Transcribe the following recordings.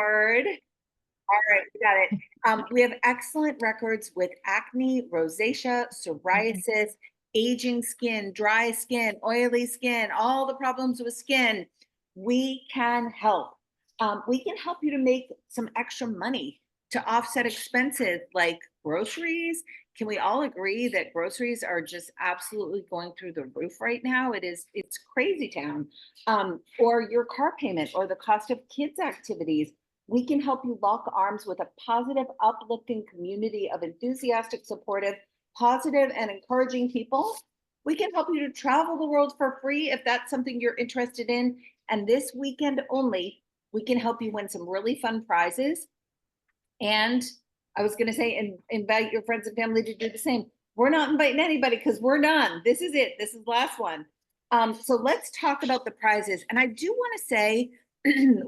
Hard. All right, we got it. We have excellent records with acne, rosacea, psoriasis, aging skin, dry skin, oily skin, all the problems with skin. We can help. We can help you to make some extra money to offset expenses like groceries. Can we all agree that groceries are just absolutely going through the roof right now? It's crazy town. Or your car payment or the cost of kids' activities. We can help you lock arms with a positive, uplifting community of enthusiastic, supportive, positive, and encouraging people. We can help you to travel the world for free if that's something you're interested in. And this weekend only, we can help you win some really fun prizes. And I was going to say, invite your friends and family to do the same. We're not inviting anybody because we're done. This is it. This is the last one. So let's talk about the prizes. And I do want to say,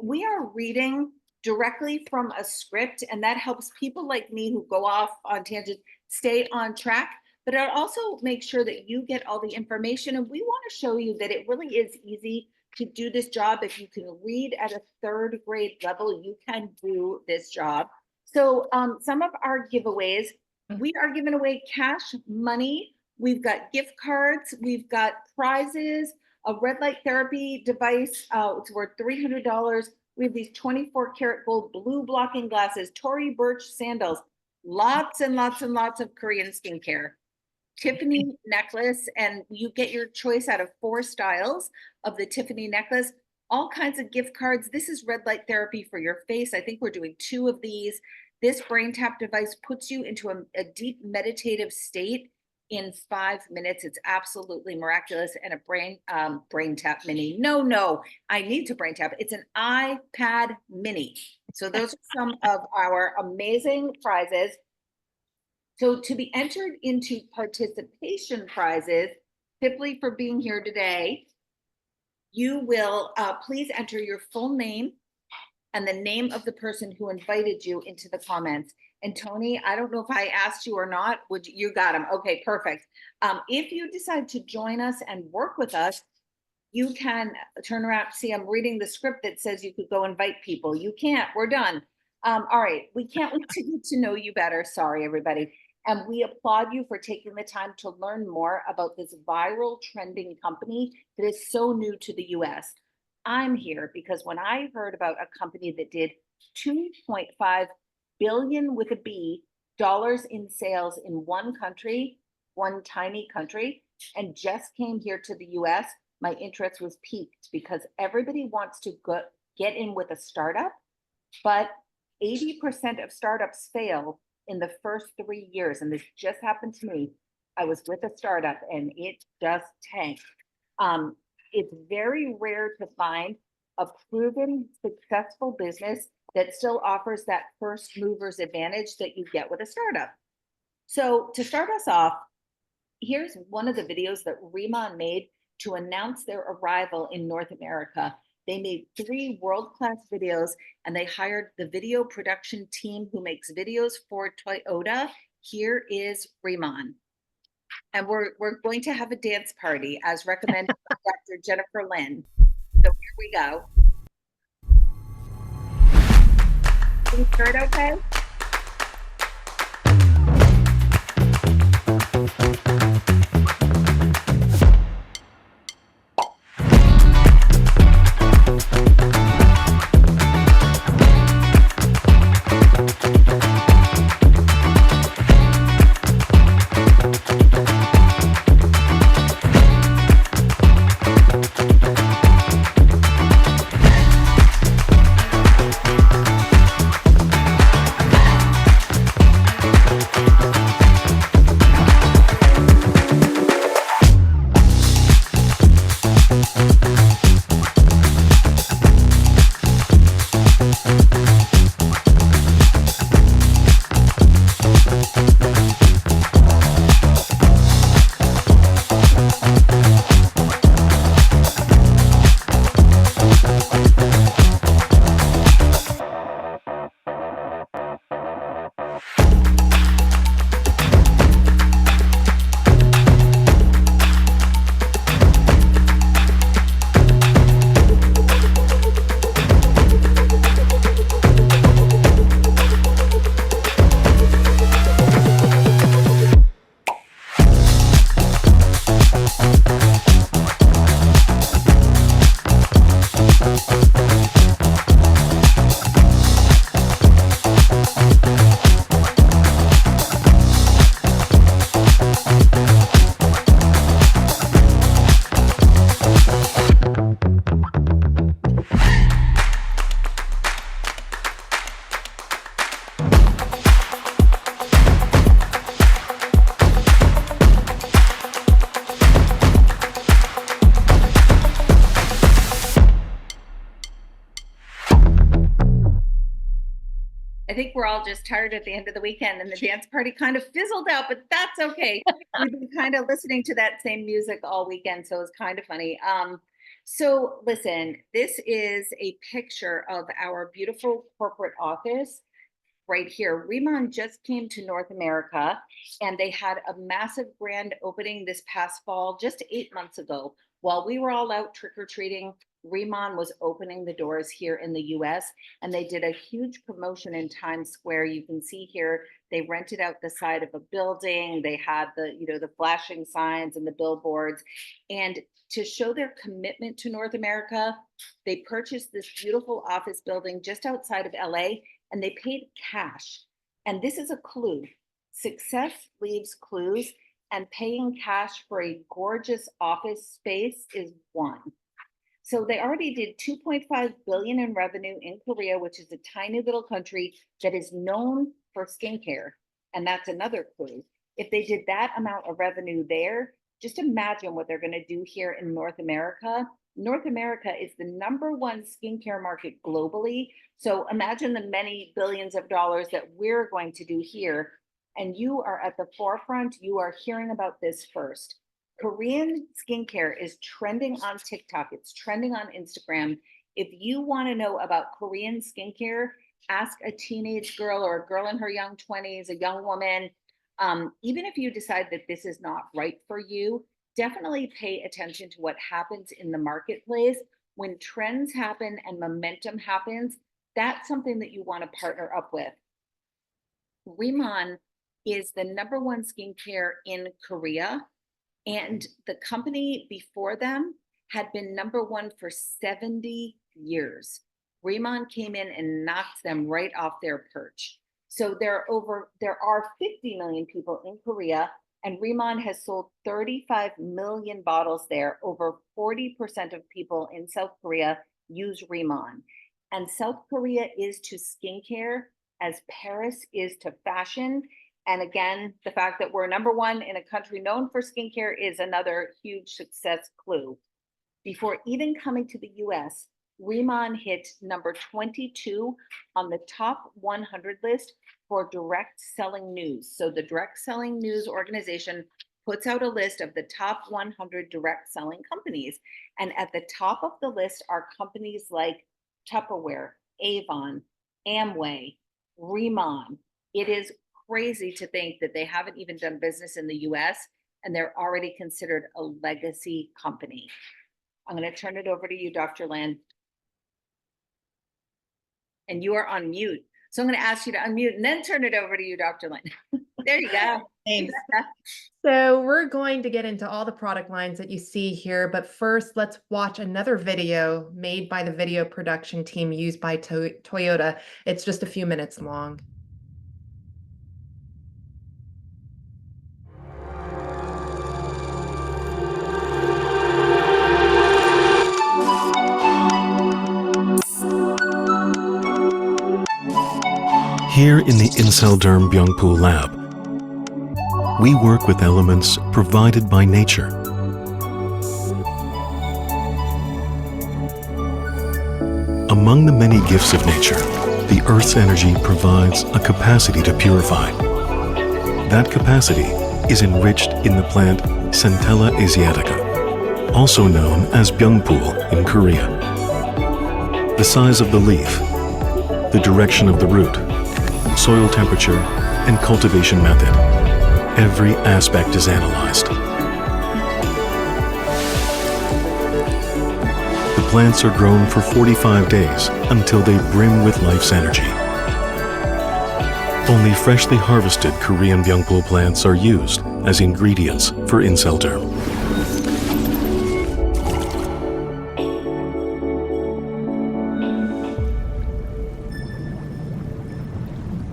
we are reading directly from a script, and that helps people like me who go off on tangents stay on track, but it also makes sure that you get all the information. And we want to show you that it really is easy to do this job. If you can read at a third grade level, you can do this job. So some of our giveaways, we are giving away cash money. We've got gift cards, we've got prizes, a red light therapy device, it's worth $300. We have these 24 karat gold blue blocking glasses, Tory Burch sandals, lots and lots and lots of Korean skincare, Tiffany necklace, and you get your choice out of 4 styles of the Tiffany necklace, all kinds of gift cards. This is red light therapy for your face. I think we're doing 2 of these. This brain tap device puts you into a deep meditative state in 5 minutes. It's absolutely miraculous. And a brain tap mini. No, I need to brain tap. It's an iPad mini. So those are some of our amazing prizes. So to be entered into participation prizes, simply for being here today, you will please enter your full name and the name of the person who invited you into the comments. And Tony, I don't know if I asked you or not. You got him? Okay, perfect. If you decide to join us and work with us, you can turn around. See, I'm reading the script that says you could go invite people. You can't. We're done. All right. We can't wait to get to know you better. Sorry, everybody. And we applaud you for taking the time to learn more about this viral trending company that is so new to the US. I'm here because when I heard about a company that did 2.5 billion with a B dollars in sales in one country, one tiny country, and just came here to the US, my interest was piqued because everybody wants to get in with a startup, but 80% of startups fail in the first 3 years. And this just happened to me. I was with a startup and it just tanked. It's very rare to find a proven successful business that still offers that first mover's advantage that you get with a startup. So to start us off, here's one of the videos that Riman made to announce their arrival in North America. They made 3 world-class videos and they hired the video production team who makes videos for Toyota. Here is Riman. And we're going to have a dance party as recommended by Dr. Jennifer Lynn. So here we go. Can you start okay? I think we're all just tired at the end of the weekend, and the dance party kind of fizzled out, but that's okay. We've been kind of listening to that same music all weekend, so it's kind of funny. So listen, this is a picture of our beautiful corporate office right here. Riman just came to North America, and they had a massive grand opening this past fall, just 8 months ago. While we were all out trick-or-treating, Riman was opening the doors here in the US, and they did a huge promotion in Times Square. You can see here, they rented out the side of a building. They had the flashing signs and the billboards. And to show their commitment to North America, they purchased this beautiful office building just outside of LA, and they paid cash. And this is a clue. Success leaves clues, and paying cash for a gorgeous office space is one. So they already did 2.5 billion in revenue in Korea, which is a tiny little country that is known for skincare. And that's another clue. If they did that amount of revenue there, just imagine what they're going to do here in North America. North America is the #1 skincare market globally. So imagine the many billions of dollars that we're going to do here. And you are at the forefront. You are hearing about this first. Korean skincare is trending on TikTok. It's trending on Instagram. If you want to know about Korean skincare, ask a teenage girl or a girl in her young 20s, a young woman. Even if you decide that this is not right for you, definitely pay attention to what happens in the marketplace. When trends happen and momentum happens, that's something that you want to partner up with. Riman is the #1 skincare in Korea. And the company before them had been #1 for 70 years. Riman came in and knocked them right off their perch. So there are 50 million people in Korea, and Riman has sold 35 million bottles there. Over 40% of people in South Korea use Riman. And South Korea is to skincare as Paris is to fashion. And again, the fact that we're #1 in a country known for skincare is another huge success clue. Before even coming to the US, Riman hit #22 on the top 100 list for direct selling news. So the direct selling news organization puts out a list of the top 100 direct selling companies. And at the top of the list are companies like Tupperware, Avon, Amway, Riman. It is crazy to think that they haven't even done business in the US and they're already considered a legacy company. I'm going to turn it over to you, Dr. Land. And you are on mute. So I'm going to ask you to unmute and then turn it over to you, Dr. Land. There you go. Thanks. So we're going to get into all the product lines that you see here, but first let's watch another video made by the video production team used by Toyota. It's just a few minutes long. Here in the Inselderm Byungpoo lab, we work with elements provided by nature. Among the many gifts of nature, the Earth's energy provides a capacity to purify. That capacity is enriched in the plant Centella asiatica, also known as Byungpoo in Korea. The size of the leaf, the direction of the root, soil temperature, and cultivation method. Every aspect is analyzed. The plants are grown for 45 days until they brim with life's energy. Only freshly harvested Korean Byungpoo plants are used as ingredients for Inselderm.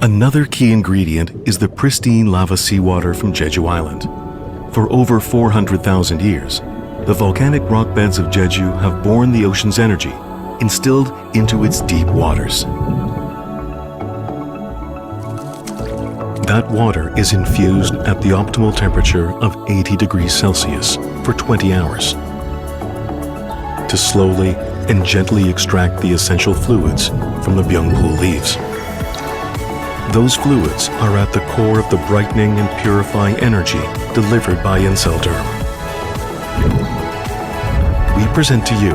Another key ingredient is the pristine lava seawater from Jeju Island. For over 400,000 years, the volcanic rock beds of Jeju have borne the ocean's energy, instilled into its deep waters. That water is infused at the optimal temperature of 80 degrees Celsius for 20 hours to slowly and gently extract the essential fluids from the Byungpoo leaves. Those fluids are at the core of the brightening and purifying energy delivered by Incelderm. We present to you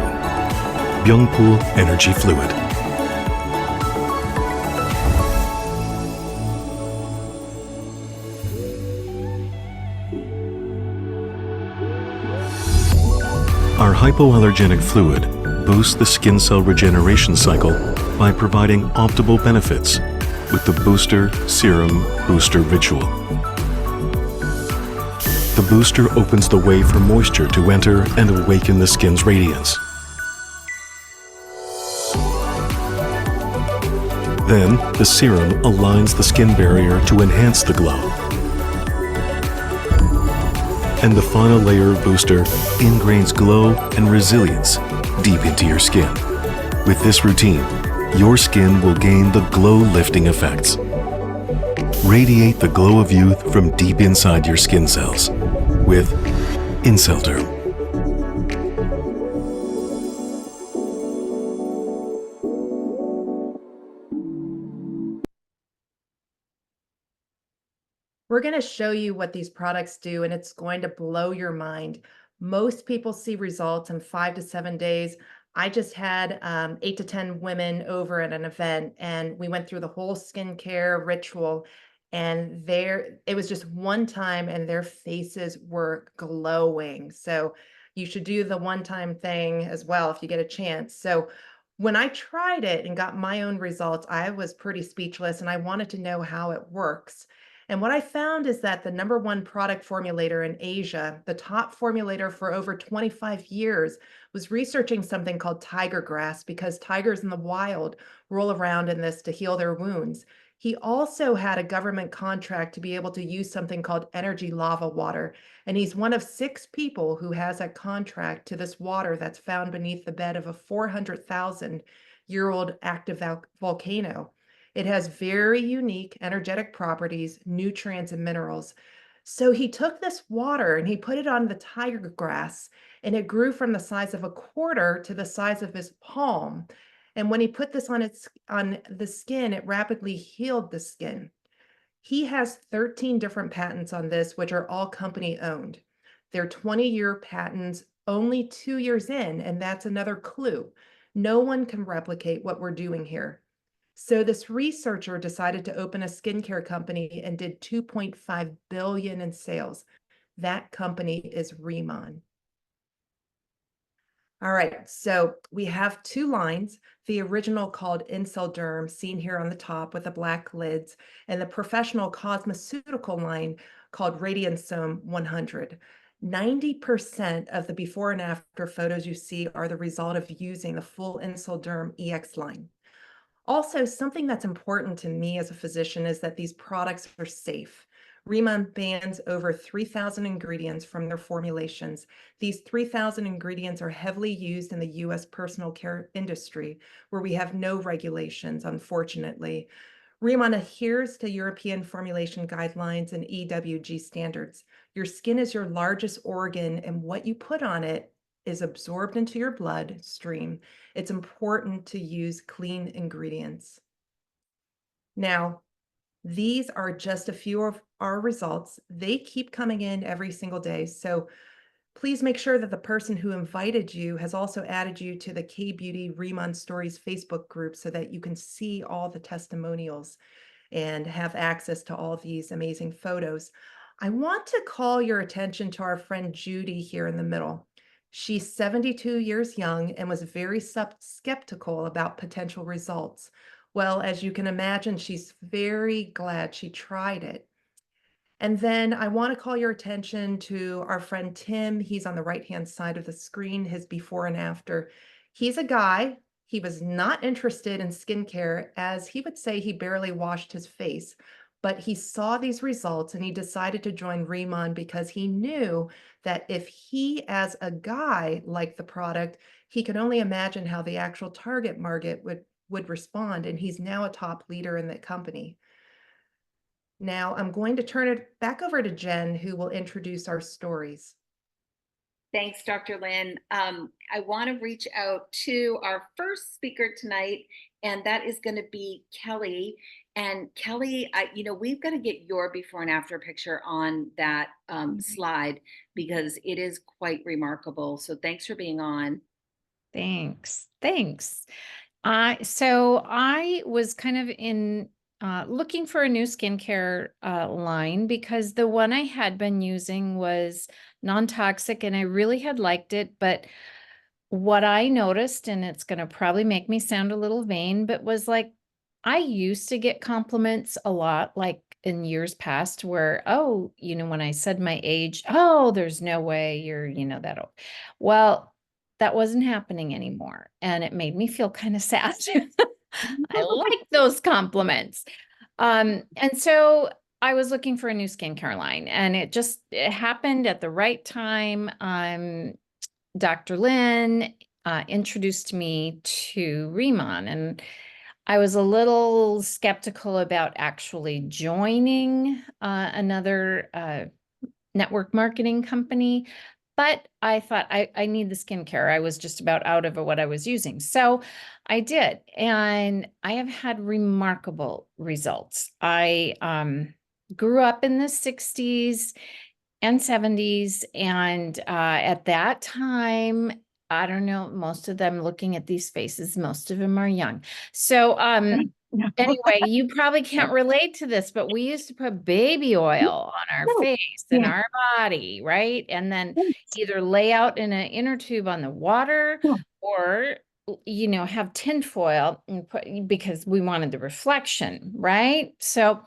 Byungpool Energy Fluid. Our hypoallergenic fluid boosts the skin cell regeneration cycle by providing optimal benefits with the Booster Serum Booster Ritual. The booster opens the way for moisture to enter and awaken the skin's radiance. Then, the serum aligns the skin barrier to enhance the glow. And the final layer of booster ingrains glow and resilience deep into your skin. With this routine, your skin will gain the glow-lifting effects. Radiate the glow of youth from deep inside your skin cells with Incelderm. We're going to show you what these products do, and it's going to blow your mind. Most people see results in 5 to 7 days. I just had 8 to 10 women over at an event, and we went through the whole skincare ritual. And it was just one time, and their faces were glowing. So you should do the one-time thing as well if you get a chance. So when I tried it and got my own results, I was pretty speechless, and I wanted to know how it works. And what I found is that the number one product formulator in Asia, the top formulator for over 25 years, was researching something called tiger grass because tigers in the wild roll around in this to heal their wounds. He also had a government contract to be able to use something called energy lava water. And he's one of 6 people who has a contract to this water that's found beneath the bed of a 400,000-year-old active volcano. It has very unique energetic properties, nutrients, and minerals. So he took this water and he put it on the tiger grass, and it grew from the size of a quarter to the size of his palm. And when he put this on the skin, it rapidly healed the skin. He has 13 different patents on this, which are all company owned. They're 20-year patents, only 2 years in, and that's another clue. No one can replicate what we're doing here. So this researcher decided to open a skincare company and did 2.5 billion in sales. That company is Riman. All right, so we have 2 lines, the original called Incelderm, seen here on the top with the black lids, and the professional cosmeceutical line called Radiansome 100. 90% of the before and after photos you see are the result of using the full Incelderm EX line. Also, something that's important to me as a physician is that these products are safe. Riman bans over 3,000 ingredients from their formulations. These 3,000 ingredients are heavily used in the US personal care industry, where we have no regulations, unfortunately. Riman adheres to European formulation guidelines and EWG standards. Your skin is your largest organ, and what you put on it is absorbed into your bloodstream. It's important to use clean ingredients. Now, these are just a few of our results. They keep coming in every single day. So please make sure that the person who invited you has also added you to the K-Beauty Riman Stories Facebook group so that you can see all the testimonials and have access to all these amazing photos. I want to call your attention to our friend Judy here in the middle. She's 72 years young and was very skeptical about potential results. Well, as you can imagine, she's very glad she tried it. And then I want to call your attention to our friend Tim. He's on the right-hand side of the screen, his before and after. He's a guy. He was not interested in skincare, as he would say he barely washed his face. But he saw these results and he decided to join Riman because he knew that if he, as a guy, liked the product, he could only imagine how the actual target market would respond. And he's now a top leader in the company. Now I'm going to turn it back over to Jen, who will introduce our stories. Thanks, Dr. Lynn. I want to reach out to our first speaker tonight, and that is going to be Kelly. And Kelly, we've got to get your before and after picture on that slide because it is quite remarkable. So thanks for being on. Thanks. Thanks. So I was kind of in looking for a new skincare line because the one I had been using was non-toxic and I really had liked it. But what I noticed, and it's going to probably make me sound a little vain, but was like, I used to get compliments a lot, like in years past where, oh, when I said my age, oh, there's no way you're, that old. Well, that wasn't happening anymore. And it made me feel kind of sad. I like those compliments. And so I was looking for a new skincare line and it happened at the right time. Dr. Lynn introduced me to Riman, and I was a little skeptical about actually joining another network marketing company, but I thought I need the skincare. I was just about out of what I was using. So I did, and I have had remarkable results. I grew up in the 60s and 70s. And at that time, I don't know, most of them looking at these faces, most of them are young. So anyway, you probably can't relate to this, but we used to put baby oil on our face and our body, right? And then either lay out in an inner tube on the water or have tinfoil and put because we wanted the reflection, right? So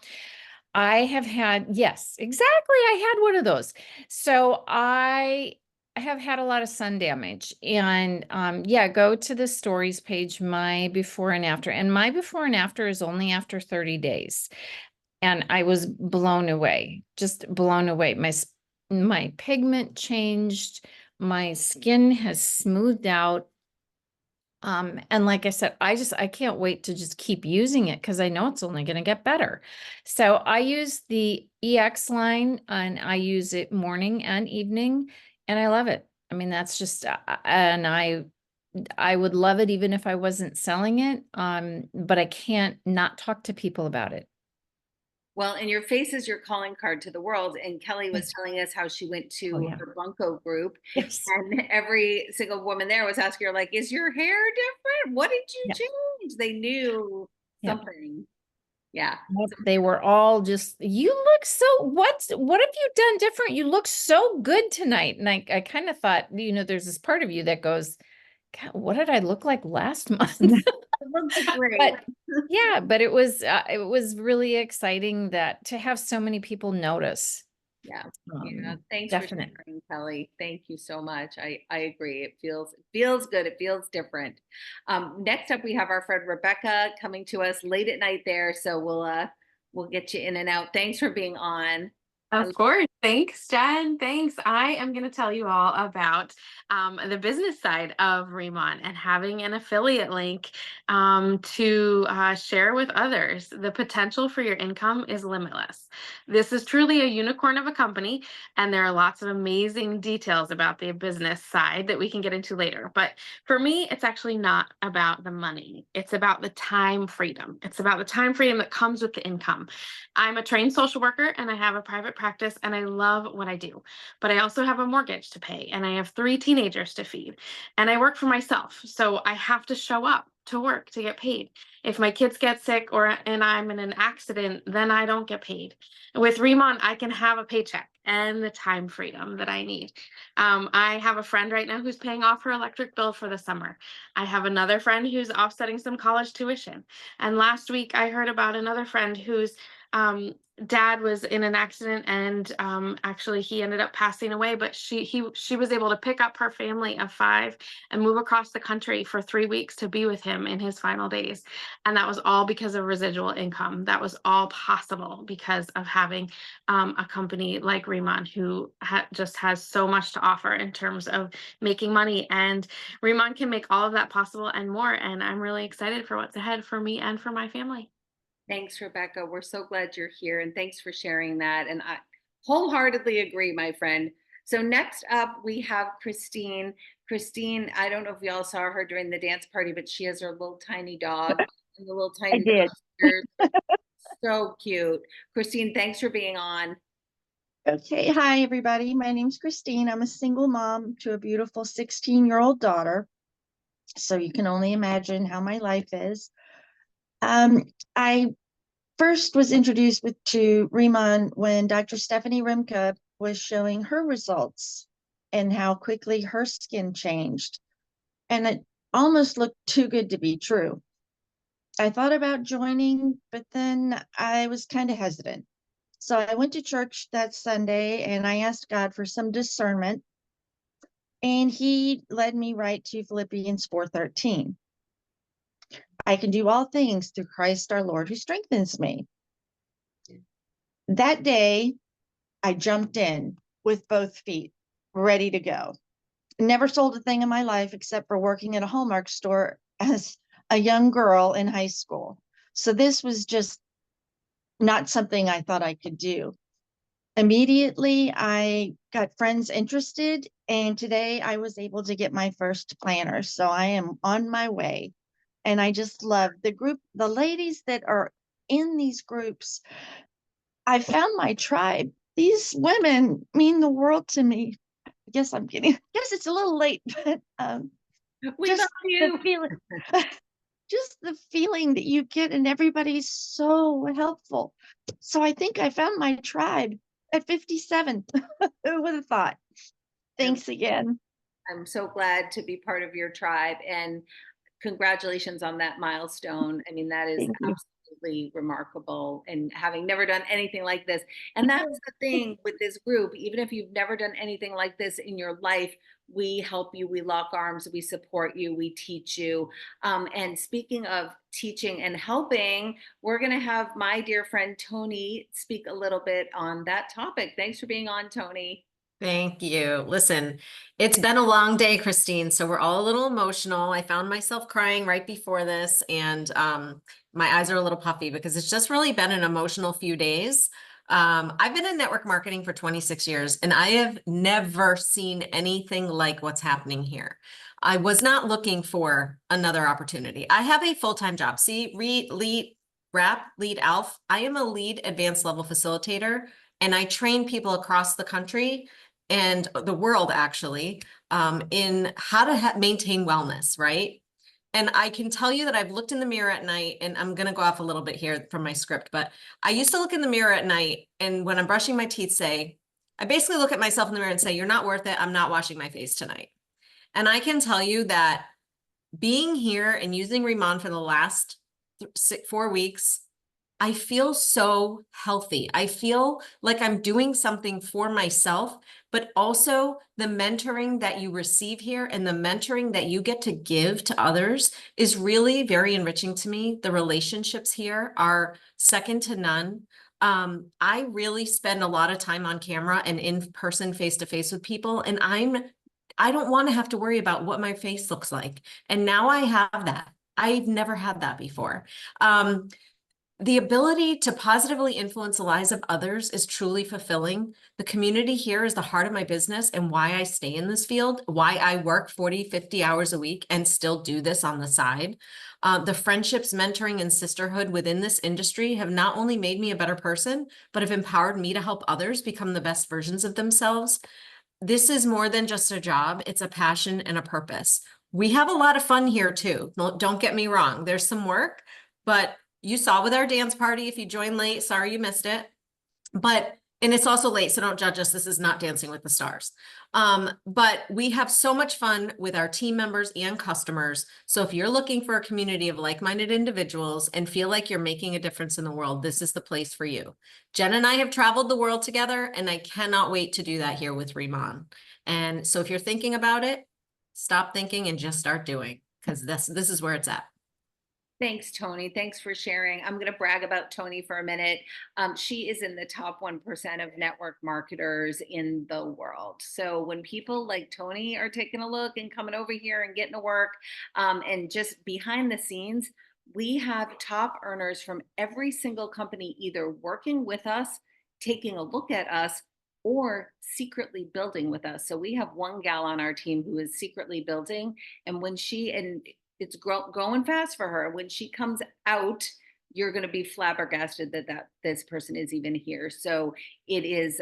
I have had, yes, exactly. I had one of those. So I have had a lot of sun damage and yeah, go to the stories page, my before and after. And my before and after is only after 30 days. And I was blown away, just blown away. My pigment changed. My skin has smoothed out. And like I said, I can't wait to just keep using it because I know it's only going to get better. So I use the EX line and I use it morning and evening and I love it. I mean, that's just, and I would love it even if I wasn't selling it. But I can't not talk to people about it. Well, and your face is your calling card to the world. And Kelly was telling us how she went to her Bunko group, Yes. and every single woman there was asking her, like, "Is your hair different? What did you change?" They knew something. Yeah. They were all just, you look so, what have you done different? You look so good tonight. And I kind of thought, there's this part of you that goes, God, what did I look like last month? But yeah, but it was really exciting to have so many people notice. Yeah. Thanks Definitely. for sharing, Kelly. Thank you so much. I agree. It feels good. It feels different. Next up, we have our friend Rebecca coming to us late at night there. So we'll get you in and out. Thanks for being on. Of course. Thanks, Jen. Thanks. I am going to tell you all about the business side of Riman and having an affiliate link to share with others. The potential for your income is limitless. This is truly a unicorn of a company, and there are lots of amazing details about the business side that we can get into later. But for me, it's actually not about the money. It's about the time freedom. It's about the time freedom that comes with the income. I'm a trained social worker and I have a private practice and I love what I do, but I also have a mortgage to pay and I have 3 teenagers to feed and I work for myself. So I have to show up to work to get paid. If my kids get sick and I'm in an accident, then I don't get paid. With Riman, I can have a paycheck and the time freedom that I need. I have a friend right now who's paying off her electric bill for the summer. I have another friend who's offsetting some college tuition. And last week I heard about another friend whose dad was in an accident and actually he ended up passing away, but she was able to pick up her family of 5 and move across the country for 3 weeks to be with him in his final days. And that was all because of residual income. That was all possible because of having a company like Riman who just has so much to offer in terms of making money. And Riman can make all of that possible and more. And I'm really excited for what's ahead for me and for my family. Thanks, Rebecca. We're so glad you're here and thanks for sharing that. And I wholeheartedly agree, my friend. So next up, we have Christine. Christine, I don't know if y'all saw her during the dance party, but she has her little tiny dog. And the little I tiny did. ears. So cute. Christine, thanks for being on. Okay. Hi, everybody. My name's Christine. I'm a single mom to a beautiful 16-year-old daughter. So you can only imagine how my life is. I first was introduced to Riman when Dr. Stephanie Rimka was showing her results and how quickly her skin changed. And it almost looked too good to be true. I thought about joining, but then I was kind of hesitant. So I went to church that Sunday and I asked God for some discernment, and he led me right to Philippians 4:13. I can do all things through Christ our Lord who strengthens me. That day, I jumped in with both feet, ready to go. Never sold a thing in my life except for working at a Hallmark store as a young girl in high school. So this was just not something I thought I could do. Immediately, I got friends interested, and today I was able to get my first planner. So I am on my way. And I just love the group, the ladies that are in these groups. I found my tribe. These women mean the world to me. I guess guess it's a little late, but We just love you. the feeling, just the feeling that you get, and everybody's so helpful. So I think I found my tribe at 57. Who would have thought? Thanks again. I'm so glad to be part of your tribe, and congratulations on that milestone. I mean, that is Thank you. absolutely remarkable, and having never done anything like this. And that's the thing with this group, even if you've never done anything like this in your life, we help you, we lock arms, we support you, we teach you. And speaking of teaching and helping, we're going to have my dear friend Tony speak a little bit on that topic. Thanks for being on, Tony. Thank you. Listen, it's been a long day, Christine, so we're all a little emotional. I found myself crying right before this, and my eyes are a little puffy because it's just really been an emotional few days. I've been in network marketing for 26 years, and I have never seen anything like what's happening here. I was not looking for another opportunity. I have a full-time job. See, lead ALF. I am a lead advanced level facilitator, and I train people across the country and the world actually in how to maintain wellness, right? And I can tell you that I've looked in the mirror at night, and I'm going to go off a little bit here from my script, but I used to look in the mirror at night, and when I'm brushing my teeth, I basically look at myself in the mirror and say, you're not worth it. I'm not washing my face tonight. And I can tell you that being here and using Riman for the last 4 weeks, I feel so healthy. I feel like I'm doing something for myself, but also the mentoring that you receive here and the mentoring that you get to give to others is really very enriching to me. The relationships here are second to none. I really spend a lot of time on camera and in person, face to face with people, and I don't want to have to worry about what my face looks like. And now I have that. I've never had that before. The ability to positively influence the lives of others is truly fulfilling. The community here is the heart of my business and why I stay in this field, why I work 40, 50 hours a week and still do this on the side. The friendships, mentoring, and sisterhood within this industry have not only made me a better person, but have empowered me to help others become the best versions of themselves. This is more than just a job. It's a passion and a purpose. We have a lot of fun here too. Don't get me wrong. There's some work, but you saw with our dance party, if you joined late, sorry you missed it. And it's also late, so don't judge us. This is not Dancing with the Stars. But we have so much fun with our team members and customers. So if you're looking for a community of like-minded individuals and feel like you're making a difference in the world, this is the place for you. Jen and I have traveled the world together, and I cannot wait to do that here with Riman. And so if you're thinking about it, stop thinking and just start doing, because this is where it's at. Thanks, Tony. Thanks for sharing. I'm going to brag about Tony for a minute. She is in the top 1% of network marketers in the world. So when people like Tony are taking a look and coming over here and getting to work, and just behind the scenes, we have top earners from every single company either working with us, taking a look at us, or secretly building with us. So we have one gal on our team who is secretly building, and when going fast for her. When she comes out, you're going to be flabbergasted that this person is even here. So it is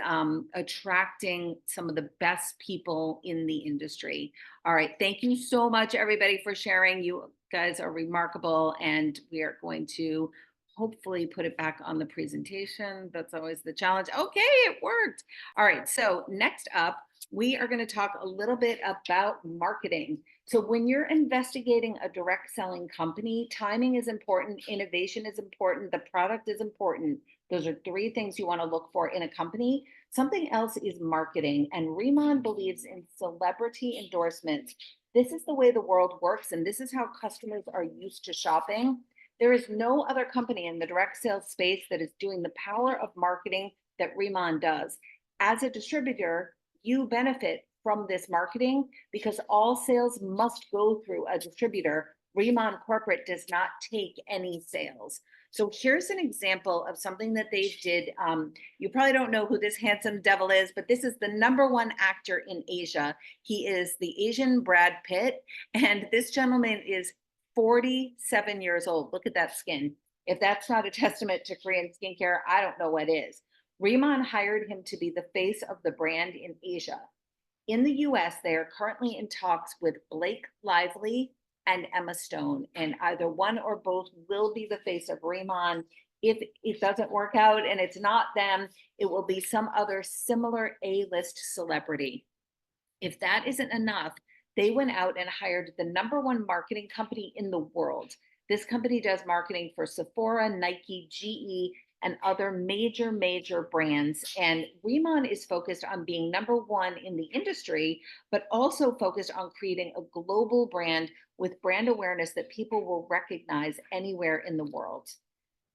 attracting some of the best people in the industry. All right, thank you so much, everybody, for sharing. You guys are remarkable, and we are going to hopefully put it back on the presentation. That's always the challenge. Okay, it worked. All right, so next up, we are going to talk a little bit about marketing. So when you're investigating a direct selling company, timing is important, innovation is important, the product is important. Those are three things you want to look for in a company. Something else is marketing, and Riman believes in celebrity endorsements. This is the way the world works, and this is how customers are used to shopping. There is no other company in the direct sales space that is doing the power of marketing that Riman does. As a distributor, you benefit from this marketing because all sales must go through a distributor. Riman Corporate does not take any sales. So here's an example of something that they did. You probably don't know who this handsome devil is, but this is the #1 actor in Asia. He is the Asian Brad Pitt, and this gentleman is 47 years old. Look at that skin. If that's not a testament to Korean skincare, I don't know what is. Riman hired him to be the face of the brand in Asia. In the US, they are currently in talks with Blake Lively and Emma Stone, and either one or both will be the face of Riman. If it doesn't work out and it's not them, it will be some other similar A-list celebrity. If that isn't enough, they went out and hired the #1 marketing company in the world. This company does marketing for Sephora, Nike, GE, and other major brands. And Riman is focused on being #1 in the industry, but also focused on creating a global brand with brand awareness that people will recognize anywhere in the world.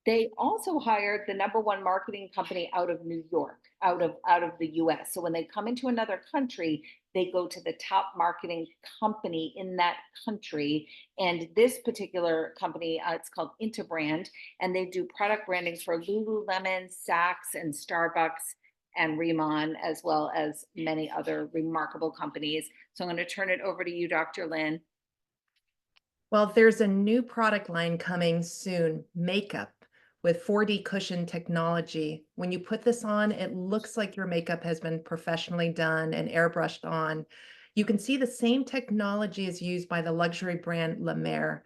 They also hired the #1 marketing company out of New York, out of the US. So when they come into another country, they go to the top marketing company in that country. And this particular company, it's called Interbrand, and they do product branding for Lululemon, Saks, and Starbucks, and Riman, as well as many other remarkable companies. So I'm going to turn it over to you, Dr. Lynn. Well, there's a new product line coming soon, makeup with 4D cushion technology. When you put this on, it looks like your makeup has been professionally done and airbrushed on. You can see the same technology is used by the luxury brand La Mer.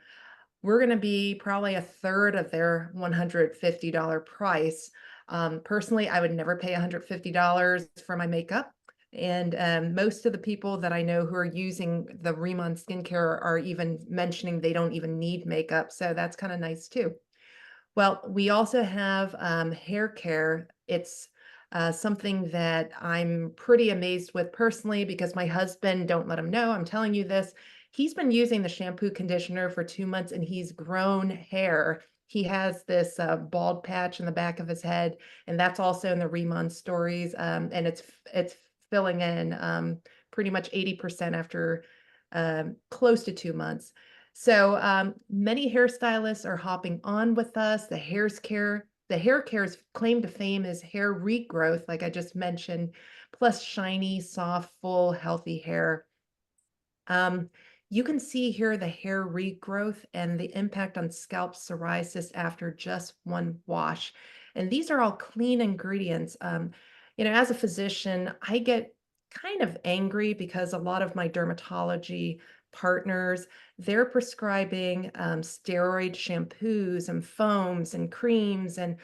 We're going to be probably a third of their $150 price. Personally, I would never pay $150 for my makeup. And most of the people that I know who are using the Riman skincare are even mentioning they don't even need makeup. So that's kind of nice too. Well, we also have hair care. It's something that I'm pretty amazed with personally because my husband, don't let him know, I'm telling you this, he's been using the shampoo conditioner for 2 months and he's grown hair. He has this bald patch in the back of his head, and that's also in the Riman stories. And it's filling in pretty much 80% after close to 2 months. So many hairstylists are hopping on with us. The hair care's claim to fame is hair regrowth, like I just mentioned, plus shiny, soft, full, healthy hair. You can see here the hair regrowth and the impact on scalp psoriasis after just one wash. And these are all clean ingredients. As a physician, I get kind of angry because a lot of my dermatology partners, they're prescribing steroid shampoos and foams and creams. And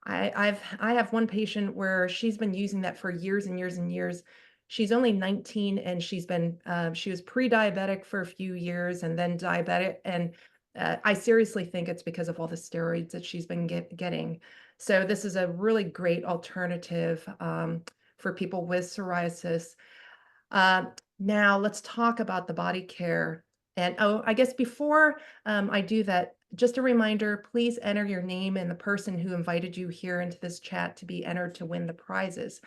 I have one patient where she's been using that for years and years and years. She's only 19 and she was pre-diabetic for a few years and then diabetic. And I seriously think it's because of all the steroids that she's been getting. So this is a really great alternative for people with psoriasis. Now let's talk about the body care. And I guess before I do that, just a reminder, please enter your name and the person who invited you here into this chat to be entered to win the prizes.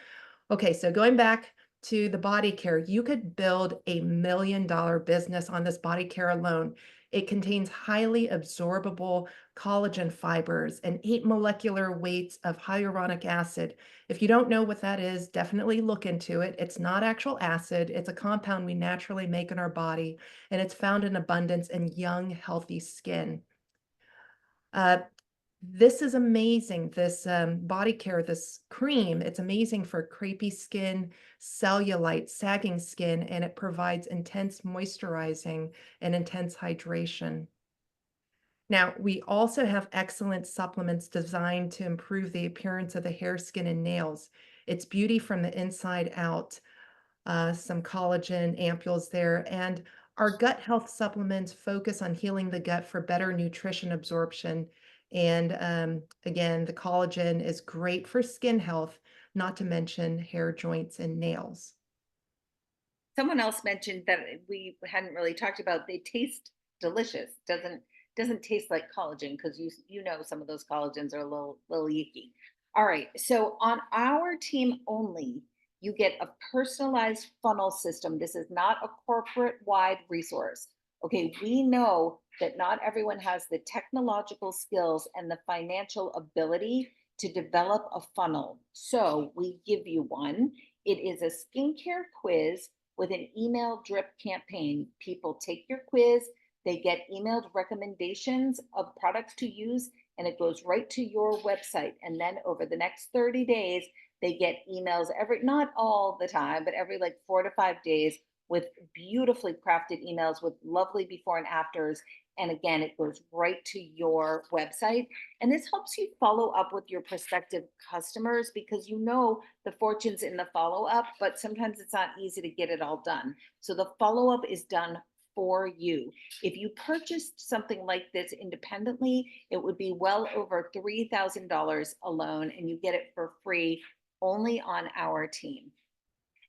Okay, so going back to the body care, you could build $1 million business on this body care alone. It contains highly absorbable collagen fibers and 8 molecular weights of hyaluronic acid. If you don't know what that is, definitely look into it. It's not actual acid. It's a compound we naturally make in our body, and it's found in abundance in young, healthy skin. This is amazing. This body care, this cream, it's amazing for crepey skin, cellulite, sagging skin, and it provides intense moisturizing and intense hydration. Now, we also have excellent supplements designed to improve the appearance of the hair, skin, and nails. It's beauty from the inside out. Some collagen ampules there. And our gut health supplements focus on healing the gut for better nutrition absorption. And again, the collagen is great for skin health, not to mention hair, joints, and nails. Someone else mentioned that we hadn't really talked about, they taste delicious. Doesn't taste like collagen, because you know some of those collagens are a little yucky. All right, so on our team only, you get a personalized funnel system. This is not a corporate wide resource. Okay, we know that not everyone has the technological skills and the financial ability to develop a funnel. So we give you one. It is a skincare quiz with an email drip campaign. People take your quiz, they get emailed recommendations of products to use, and it goes right to your website. And then over the next 30 days, they get emails not all the time, but every like 4 to 5 days, with beautifully crafted emails with lovely before and afters. And again, it goes right to your website. And this helps you follow up with your prospective customers, because you know the fortune's in the follow up, but sometimes it's not easy to get it all done. So the follow up is done for you. If you purchased something like this independently, it would be well over $3,000 alone, and you get it for free only on our team.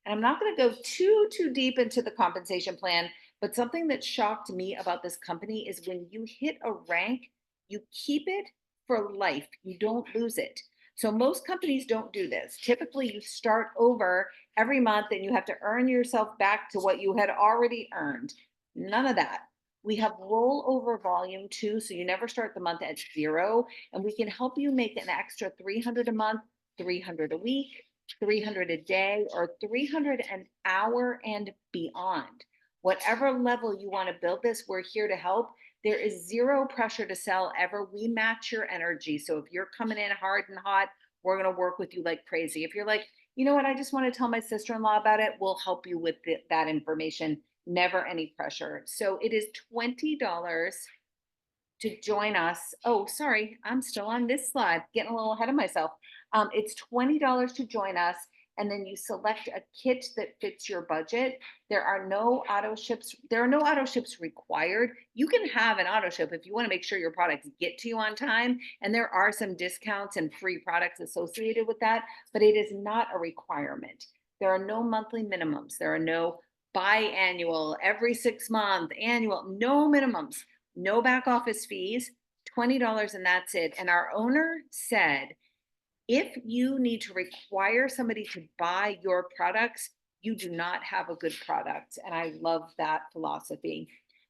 And I'm not going to go too deep into the compensation plan, but something that shocked me about this company is when you hit a rank, you keep it for life. You don't lose it. So most companies don't do this. Typically, you start over every month and you have to earn yourself back to what you had already earned. None of that. We have rollover volume too, so you never start the month at zero, and we can help you make an extra 300 a month, 300 a week, 300 a day, or 300 an hour and beyond. Whatever level you want to build this, we're here to help. There is zero pressure to sell ever. We match your energy. So if you're coming in hard and hot, we're going to work with you like crazy. If you're like, you know what, I just want to tell my sister-in-law about it, we'll help you with that information. Never any pressure. So it is $20 to join us. Oh, sorry, I'm still on this slide, getting a little ahead of myself. It's $20 to join us, and then you select a kit that fits your budget. There are no auto ships. There are no auto ships required. You can have an auto ship if you want to make sure your products get to you on time, and there are some discounts and free products associated with that, but it is not a requirement. There are no monthly minimums. There are no biannual, every 6 month, annual, no minimums, no back office fees, $20, and that's it. And our owner said, if you need to require somebody to buy your products, you do not have a good product. And I love that philosophy.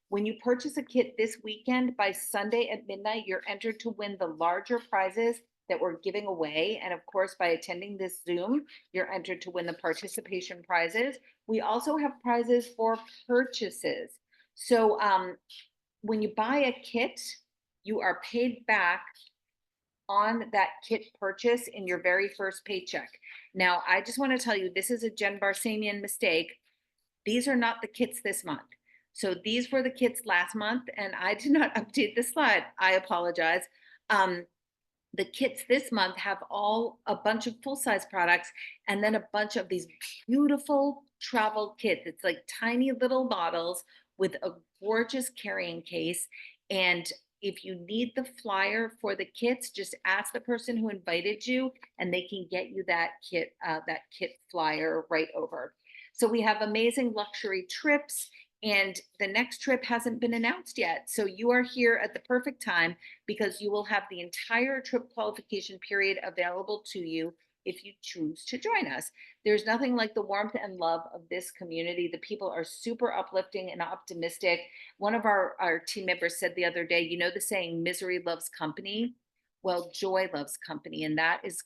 When you purchase a kit this weekend, by Sunday at midnight, you're entered to win the larger prizes that we're giving away. And of course, by attending this Zoom, you're entered to win the participation prizes. We also have prizes for purchases. So when you buy a kit, you are paid back on that kit purchase in your very first paycheck. Now, I just want to tell you, this is a Jen Barsamian mistake. These are not the kits this month. So these were the kits last month, and I did not update the slide. I apologize. The kits this month have a bunch of full-size products, and then a bunch of these beautiful travel kits. It's like tiny little bottles with a gorgeous carrying case. And if you need the flyer for the kits, just ask the person who invited you, and they can get you that kit flyer right over. So we have amazing luxury trips, and the next trip hasn't been announced yet. So you are here at the perfect time, because you will have the entire trip qualification period available to you if you choose to join us. There's nothing like the warmth and love of this community. The people are super uplifting and optimistic. One of our team members said the other day, you know, the saying, misery loves company. Well, joy loves company. And that is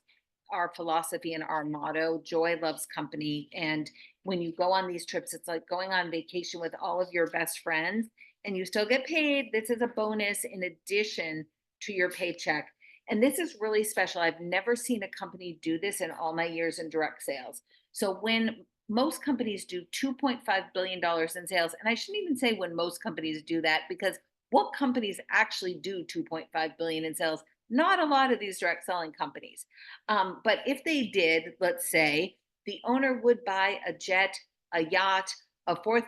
our philosophy and our motto. Joy loves company. And when you go on these trips, it's like going on vacation with all of your best friends, and you still get paid. This is a bonus in addition to your paycheck. And this is really special. I've never seen a company do this in all my years in direct sales. So when most companies do $2.5 billion in sales, and I shouldn't even say when most companies do that, because what companies actually do 2.5 billion in sales? Not a lot of these direct selling companies. But if they did, let's say, the owner would buy a jet, a yacht, a fourth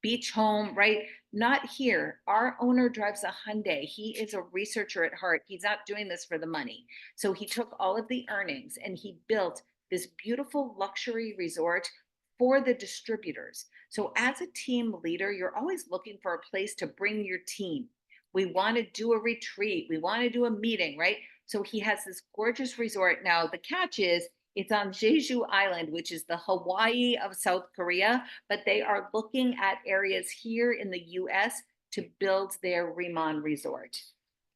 beach home, right? Not here. Our owner drives a Hyundai. He is a researcher at heart. He's not doing this for the money. So he took all of the earnings and he built this beautiful luxury resort for the distributors. So as a team leader, you're always looking for a place to bring your team. We want to do a retreat. We want to do a meeting, right? So he has this gorgeous resort. Now, the catch is it's on Jeju Island, which is the Hawaii of South Korea, but they are looking at areas here in the US to build their Riman resort.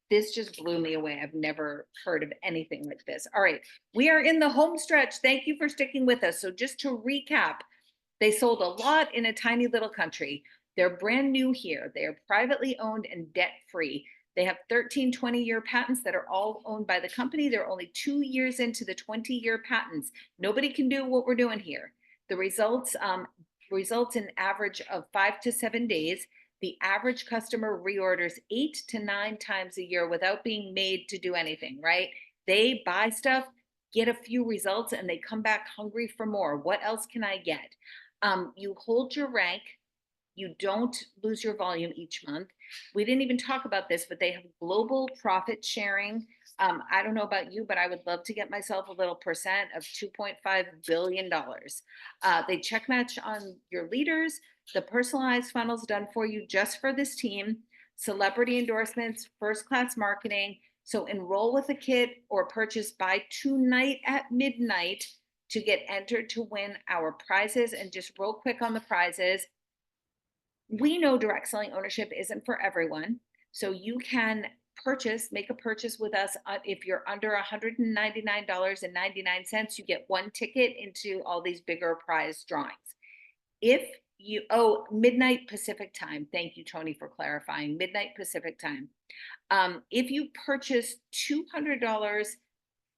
This just blew me away. I've never heard of anything like this. All right, we are in the home stretch. Thank you for sticking with us. So just to recap, they sold a lot in a tiny little country. They're brand new here. They are privately owned and debt-free. They have 13 20-year patents that are all owned by the company. They're only 2 years into the 20-year patents. Nobody can do what we're doing here. The results in average of 5 to 7 days. The average customer reorders 8 to 9 times a year without being made to do anything, right? They buy stuff, get a few results, and they come back hungry for more. What else can I get? You hold your rank. You don't lose your volume each month. We didn't even talk about this, but they have global profit sharing. I don't know about you, but I would love to get myself a little percent of $2.5 billion. They check match on your leaders, the personalized funnels done for you just for this team, celebrity endorsements, first-class marketing. So enroll with a kit or purchase by tonight at midnight to get entered to win our prizes. And just real quick on the prizes, we know direct selling ownership isn't for everyone. So you can make a purchase with us. If you're under $199.99, you get 1 ticket into all these bigger prize drawings. If you, midnight Pacific time. Thank you, Tony, for clarifying. Midnight Pacific time. If you purchase $200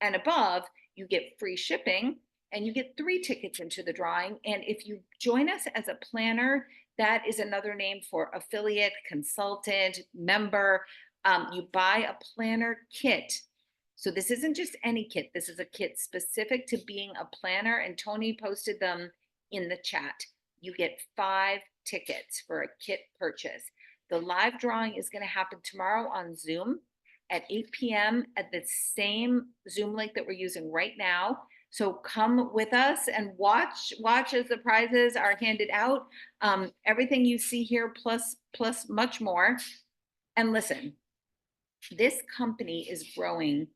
and above, you get free shipping and you get 3 tickets into the drawing. And if you join us as a planner, that is another name for affiliate, consultant, member. You buy a planner kit. So this isn't just any kit. This is a kit specific to being a planner. And Tony posted them in the chat. You get 5 tickets for a kit purchase. The live drawing is going to happen tomorrow on Zoom at 8 p.m. at the same Zoom link that we're using right now. So come with us and watch as the prizes are handed out. Everything you see here plus much more. And listen, this company is growing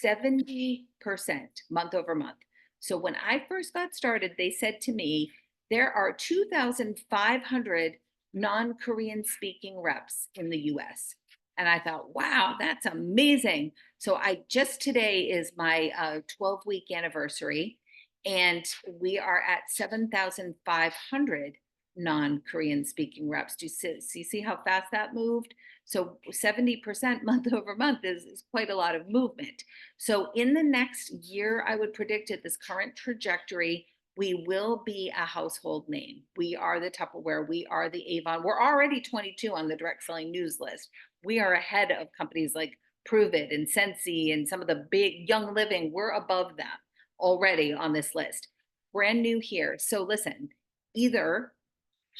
70% month over month. So when I first got started, they said to me, there are 2,500 non-Korean speaking reps in the US. And I thought, wow, that's amazing. So today is my 12-week anniversary, and we are at 7,500 non-Korean speaking reps. Do you see how fast that moved? So 70% month over month is quite a lot of movement. So in the next year, I would predict at this current trajectory, we will be a household name. We are the Tupperware. We are the Avon. We're already 22 on the direct selling news list. We are ahead of companies like Prove It and Sensi and some of the big Young Living. We're above them already on this list. Brand new here. So listen, either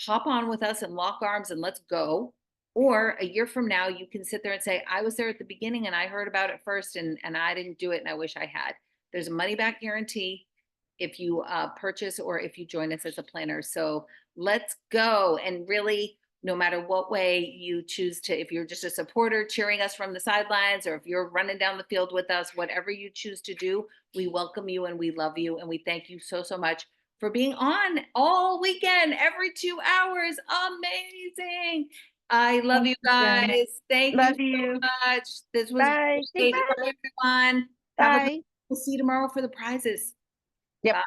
hop on with us and lock arms and let's go. Or a year from now, you can sit there and say, I was there at the beginning and I heard about it first and I didn't do it and I wish I had. There's a money back guarantee if you purchase or if you join us as a planner. So let's go and really no matter what way you choose to, if you're just a supporter cheering us from the sidelines, or if you're running down the field with us, whatever you choose to do, we welcome you and we love you. And we thank you so, so much for being on all weekend, every 2 hours. Amazing. I love you guys. Thank Love you so you. much. This was Bye. Say great. Bye, everyone. Have a Bye. We'll see you tomorrow for the prizes. Yep. Bye.